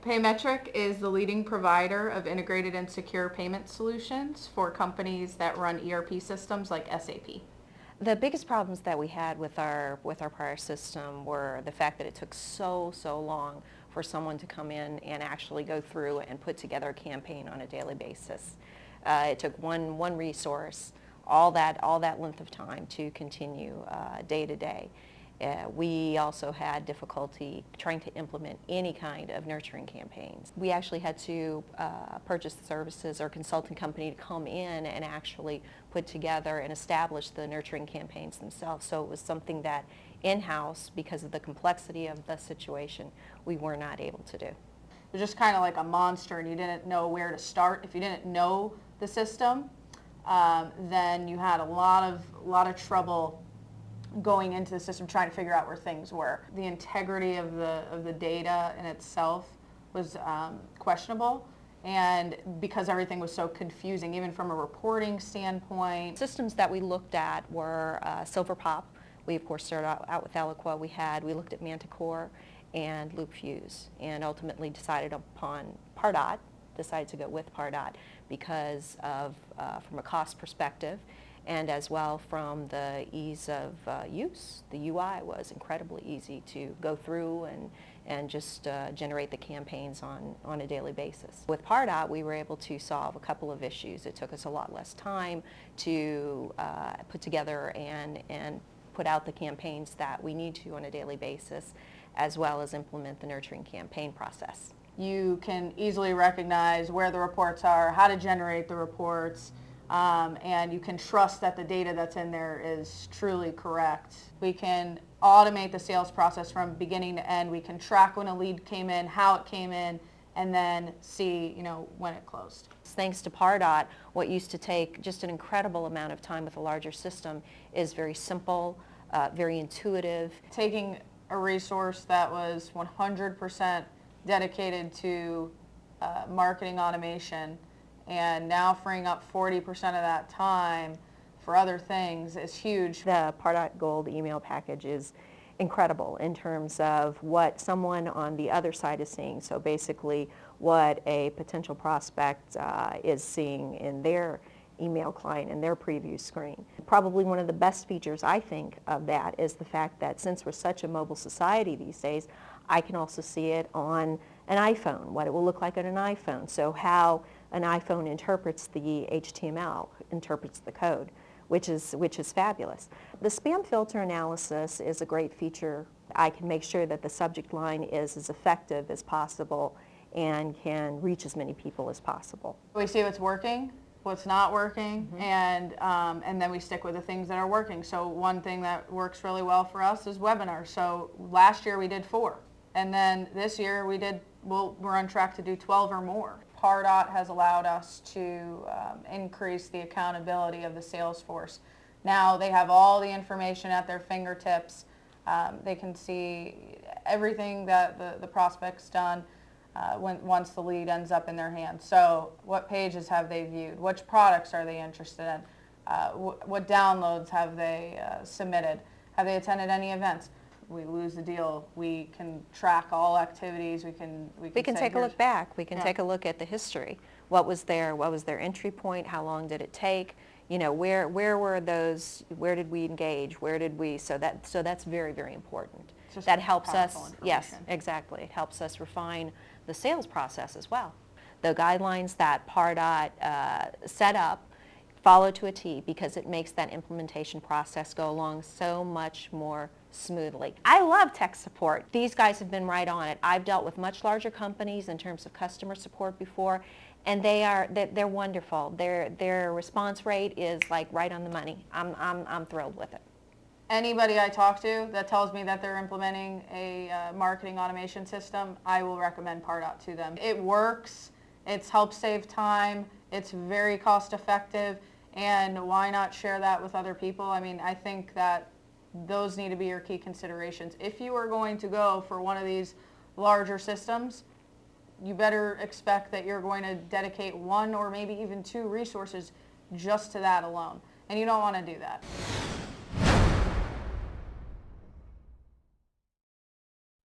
Paymetric is the leading provider of integrated and secure payment solutions for companies that run ERP systems like SAP. The biggest problems that we had with our prior system were the fact that it took so long for someone to come in and actually go through and put together a campaign on a daily basis. It took one resource, all that length of time to continue day to day. We also had difficulty trying to implement any kind of nurturing campaigns. We actually had to purchase the services or consulting company to come in and actually put together and establish the nurturing campaigns themselves. So it was something that in-house, because of the complexity of the situation, we were not able to do. It was just kind of like a monster and you didn't know where to start. If you didn't know the system, then you had a lot of trouble going into the system trying to figure out where things were. The integrity of the data in itself was questionable, and because everything was so confusing, even from a reporting standpoint. Systems that we looked at were Silverpop. We of course started out with Eloqua. We looked at Manticore and LoopFuse, and ultimately decided upon Pardot. Decided to go with Pardot because of from a cost perspective, and as well from the ease of use. The UI was incredibly easy to go through and just generate the campaigns on a daily basis. With Pardot, we were able to solve a couple of issues. It took us a lot less time to put together and put out the campaigns that we need to on a daily basis, as well as implement the nurturing campaign process. You can easily recognize where the reports are, how to generate the reports, and you can trust that the data that's in there is truly correct. We can automate the sales process from beginning to end. We can track when a lead came in, how it came in, and then see, when it closed. Thanks to Pardot, what used to take just an incredible amount of time with a larger system is very simple, very intuitive. Taking a resource that was 100% dedicated to marketing automation and now freeing up 40% of that time for other things is huge. The Pardot Gold email package is incredible in terms of what someone on the other side is seeing. So basically what a potential prospect is seeing in their email client and their preview screen. Probably one of the best features, I think, of that is the fact that since we're such a mobile society these days, I can also see it on an iPhone, what it will look like on an iPhone. So how an iPhone interprets the HTML, interprets the code, which is fabulous. The spam filter analysis is a great feature. I can make sure that the subject line is as effective as possible and can reach as many people as possible. We see what's working, what's not working, and then we stick with the things that are working. So one thing that works really well for us is webinars. So last year we did 4, and then this year we're on track to do 12 or more. Pardot has allowed us to increase the accountability of the sales force. Now they have all the information at their fingertips. They can see everything that the prospect's done once the lead ends up in their hands. So what pages have they viewed? Which products are they interested in? What downloads have they submitted? Have they attended any events? We lose the deal, we can track all activities. We can take a look back. We can take a look at the history. What was their entry point? How long did it take? Where were those? Where did we engage? Where did we? So that's very, very important. That helps us. Yes, exactly. It helps us refine the sales process as well. The guidelines that Pardot set up follow to a T because it makes that implementation process go along so much more smoothly. I love tech support. These guys have been right on it. I've dealt with much larger companies in terms of customer support before, and they're wonderful. Their response rate is like right on the money. I'm thrilled with it. Anybody I talk to that tells me that they're implementing a marketing automation system, I will recommend Pardot to them. It works. It's helped save time. It's very cost effective, and why not share that with other people? I mean, I think that those need to be your key considerations. If you are going to go for one of these larger systems, you better expect that you're going to dedicate 1 or maybe even 2 resources just to that alone, and you don't want to do that.